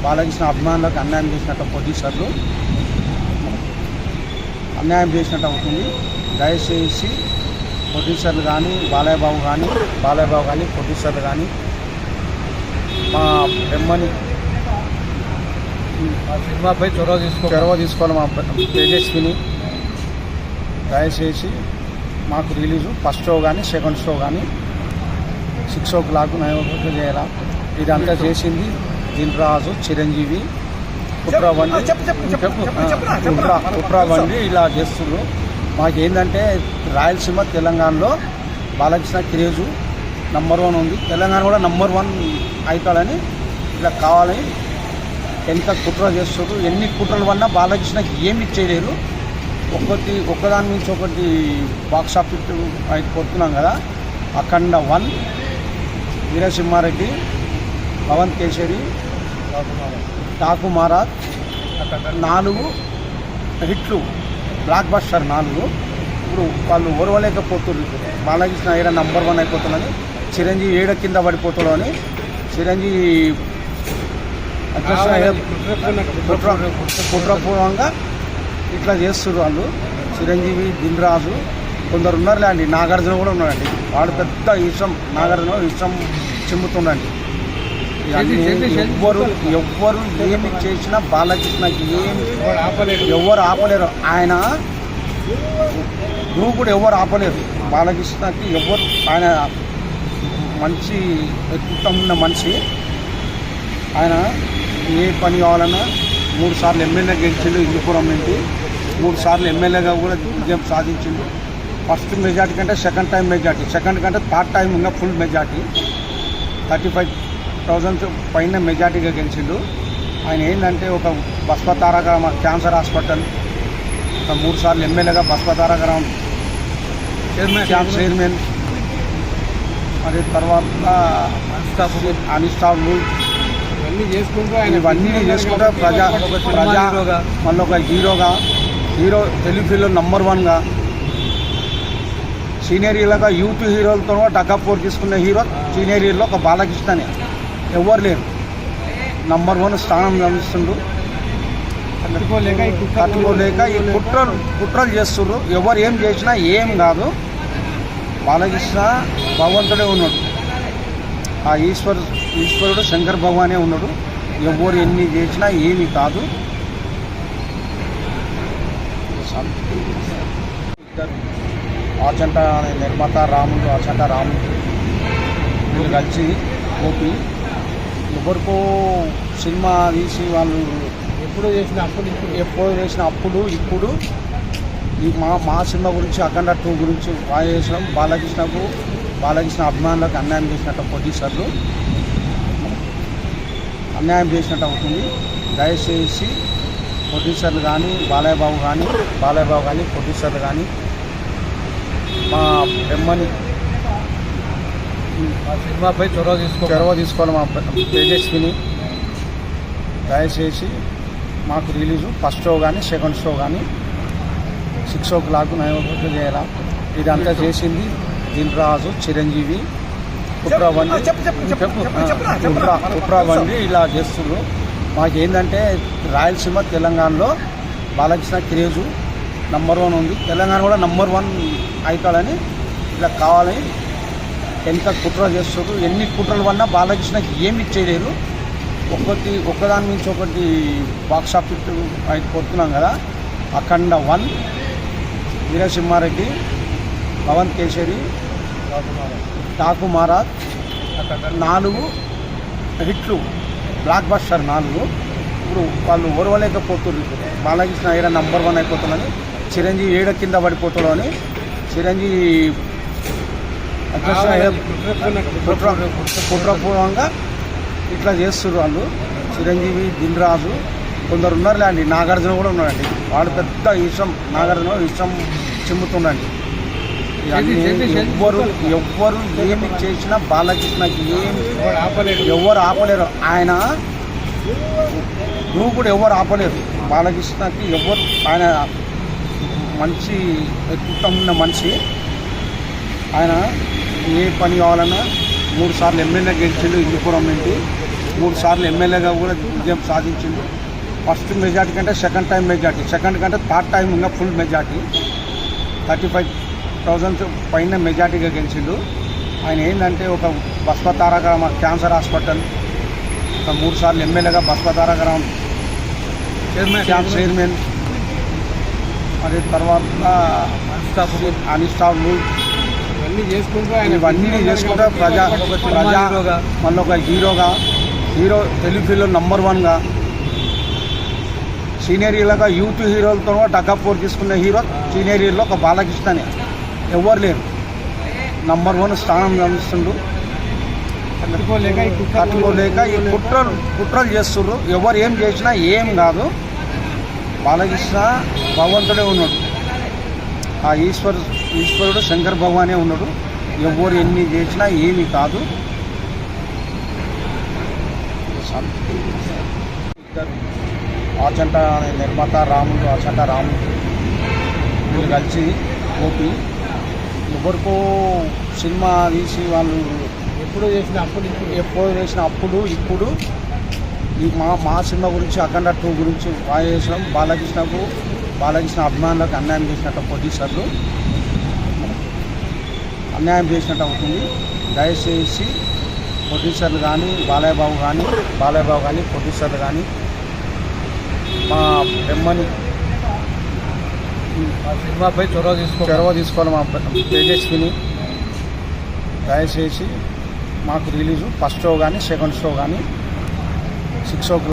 బాలకృష్ణ అభిమానులకు అన్యాయం చేసినట్టు ప్రొడ్యూసర్లు అన్యాయం చేసినట్టు అవుతుంది. దయచేసి ప్రొడ్యూసర్లు కానీ బాలయ్య బాబు కానీ ప్రొడ్యూసర్లు కానీ మా బ్రహ్మని సినిమాపై చొరవ తీసుకోవాలి. మా తేజస్విని దయచేసి మాకు రిలీజు ఫస్ట్ షో కానీ సెకండ్ షో కానీ 6 o'clock 9 o'clock చేయాలా. ఇదంతా చేసింది దిల్రాజు, చిరంజీవి, కుట్రాబండి ఇలా చేస్తున్నారు. మాకేంటంటే రాయలసీమ తెలంగాణలో బాలకృష్ణ క్రేజు నంబర్ 1 ఉంది. తెలంగాణ కూడా నంబర్ 1 అవుతాడని ఇట్లా కావాలని ఎంత కుట్ర చేస్తున్నారు. ఎన్ని కుట్రల వల్ల బాలకృష్ణకి ఏమి చేయలేరు. ఒక్కదాని నుంచి ఒకటి బాక్స్ ఆఫీస్ అయిపోతున్నాం కదా. అఖండ 1, వీరసింహారెడ్డి, పవన్ కేసరి, టాకు మహారాజ్ 4 హిట్లు, బ్లాక్ బస్టర్ 4. ఇప్పుడు వాళ్ళు ఓర్వలేకపోతున్నారు. బాలకృష్ణ ఏడ నంబర్ 1 అయిపోతుందని, చిరంజీవి ఏడ కింద పడిపోతాడు అని చిరంజీవి కుట్రపూర్వంగా ఇట్లా చేస్తున్నారు వాళ్ళు. చిరంజీవి, దిల్రాజు కొందరు ఉన్నారులే అండి. నాగార్జున కూడా ఉన్నాడండి. వాడు పెద్ద ఇష్టం, నాగార్జున ఇష్టం చిమ్ముతుండండి. ఎవ్వరు ఏమి చేసినా బాలకృష్ణకి ఎవరు ఆపలేరు. ఆయన దూకుడు ఎవరు ఆపలేరు బాలకృష్ణకి. ఆయన మంచి వ్యక్తిత్వం ఉన్న మనిషి. ఆయన ఏ పని కావాలన్నా 3 సార్లు ఎమ్మెల్యే గెలిచిండు. ఇందుపురం నుండి 3 సార్లు ఎమ్మెల్యేగా కూడా విజయం సాధించిండు. ఫస్ట్ మెజార్టీ కంటే సెకండ్ టైం మెజార్టీ, సెకండ్ కంటే థర్డ్ టైం ఇంకా ఫుల్ మెజార్టీ 35,000 పైన మెజార్టీగా గెలిచిండు. ఆయన ఏంటంటే ఒక బస్పతారాగ్రామ క్యాన్సర్ హాస్పిటల్, ఒక 3 సార్లు ఎమ్మెల్యేగా బస్పతారాగ్రామ చైర్మన్, మరి తర్వాత అనిస్టాఫ్లు ఇవన్నీ చేసుకుంటూ ప్రజా మళ్ళీ ఒక హీరో తెలుగు ఫీల్డ్లో నంబర్ 1గా, సీనియర్ హీరోగా యూత్ హీరోలతో డగ్గపోర్ తీసుకున్న హీరో సీనియర్ హీరోలో ఒక బాలకృష్ణనే. ఎవరు లేరు. నంబర్ 1 స్థానం గమనిస్తుండ్రు. తట్టుకోలేక ఈ కుట్రలు చేస్తున్నారు. ఎవరు ఏం చేసినా ఏం కాదు. బాలకృష్ణ భగవంతుడే ఉన్నాడు. ఆ ఈశ్వరుడు శంకర్ భగవానే ఉన్నాడు. ఎవరు ఎన్ని చేసినా ఏమి కాదు. ఆచంట నిర్మాత రాముడు, ఆచంట రాముడు వీళ్ళు కలిసి ఓపి ఎవరికో సినిమా తీసి వాళ్ళు ఎప్పుడో చేసిన అప్పుడు ఇప్పుడు ఈ మా సినిమా గురించి అఖండ 2 గురించి బాగా చేసినాం. బాలకృష్ణ అభిమానులకు అన్యాయం చేసినట్టు ప్రొడ్యూసర్లు అన్యాయం చేసినట్టు అవుతుంది. దయచేసి ప్రొడ్యూసర్లు కానీ బాలయ్య బాబు కానీ ప్రొడ్యూసర్లు కానీ మా బ్రహ్మని సినిమాపై చొరవ తీసుకోవాలి. మా తేజస్విని దయచేసి మాకు రిలీజు ఫస్ట్ షో కానీ సెకండ్ షో కానీ 6 o'clock 9 o'clock చేయాలా. ఇదంతా చేసింది దిల్రాజు, చిరంజీవి, కుట్రాబండి ఇలా చేస్తున్నారు. మాకేంటంటే రాయలసీమ తెలంగాణలో బాలకృష్ణ క్రేజు నంబర్ 1 ఉంది. తెలంగాణ కూడా నంబర్ 1 అవుతాడని ఇట్లా కావాలని ఎంత కుట్ర చేస్తున్నారు. ఎన్ని కుట్రల వల్ల బాలకృష్ణకి ఏమి చేయలేరు. ఒక్కదాని నుంచి ఒకటి బాక్స్ ఆఫీస్ అయిపోతున్నాం కదా. అఖండ 1, వీరసింహారెడ్డి, పవన్ కేసరి, టాకు మహారాజ్ 4 హిట్లు, బ్లాక్ బస్టర్ 4. ఇప్పుడు వాళ్ళు ఓర్వలేకపోతున్నారు. బాలకృష్ణ ఏడ నంబర్ 1 అయిపోతుందని, చిరంజీవి ఏడ కింద పడిపోతాడు అని చిరంజీవి కుట్రపూర్వంగా ఇట్లా చేస్తున్నారు వాళ్ళు. చిరంజీవి, దిల్రాజు కొందరు ఉన్నారులే అండి. నాగార్జున కూడా ఉన్నాడండి. వాడు పెద్ద ఇష్టం, నాగార్జున ఇష్టం చిమ్ముతుండండి. ఎవ్వరు ఏమి చేసినా బాలకృష్ణకి ఎవరు ఆపలేరు. ఆయన దూకుడు ఎవరు ఆపలేరు బాలకృష్ణకి. ఆయన మంచి వ్యక్తిత్వం ఉన్న మనిషి. ఆయన ఏ పని కావాలన్నా 3 సార్లు ఎమ్మెల్యే గెలిచిండు. ఇందుపురం నుండి 3 సార్లు ఎమ్మెల్యేగా కూడా విజయం సాధించిండు. ఫస్ట్ మెజార్టీ కంటే సెకండ్ టైం మెజార్టీ, సెకండ్ కంటే థర్డ్ టైం ఇంకా ఫుల్ మెజార్టీ 35,000 పైన మెజార్టీగా గెలిచిండు. ఆయన ఏంటంటే ఒక బస్వ తారక రామ క్యాన్సర్ హాస్పిటల్, ఒక 3 సార్లు ఎమ్మెల్యేగా బస్వ తారక రామ చైర్మన్, మరి తర్వాత అనిస్టాఫ్లు ఇవన్నీ చేసుకుంటా ప్రజా మళ్ళీ ఒక హీరో తెలుగు ఫీల్డ్లో నంబర్ 1గా సీనియర్ హీరోగా యూత్ హీరోలతో డగ్గాపోర్ తీసుకున్న హీరో సీనియర్ హీరోలో ఒక బాలకృష్ణని ఎవరు లేరు, నంబర్ 1 స్థానం గమనిస్తుండ్రు. తట్టుకోలేక ఈ కుట్రలు చేస్తుండ్రు. ఎవరు ఏం చేసినా ఏం కాదు, బాలకృష్ణ భగవంతుడే ఉన్నాడు, ఆ ఈశ్వరుడు శంకర్ భగవానే ఉన్నాడు. ఎవరు ఎన్ని చేసినా ఏమీ కాదు. ఆచంట నిర్మాత రాముడు, ఆచంట రాముడు వీళ్ళు కలిసి గోపి ఎవరికో సినిమా తీసి వాళ్ళు ఎప్పుడో చేసిన అప్పుడు ఇప్పుడు ఈ మా సినిమా గురించి అఖండ 2 గురించి బాగా చేసినాం. బాలకృష్ణ అభిమానులకు అన్యాయం చేసినట్టు ప్రొడ్యూసర్లు అన్యాయం చేసినట్టు అవుతుంది. దయచేసి ప్రొడ్యూసర్లు కానీ బాలయ్య బాబు కానీ ప్రొడ్యూసర్లు కానీ మా బ్రహ్మని సినిమాపై చొరవ తీసుకోవాలి. మా తేజస్విని దయచేసి మాకు రిలీజు ఫస్ట్ షో కానీ సెకండ్ షో కానీ 6 o'clock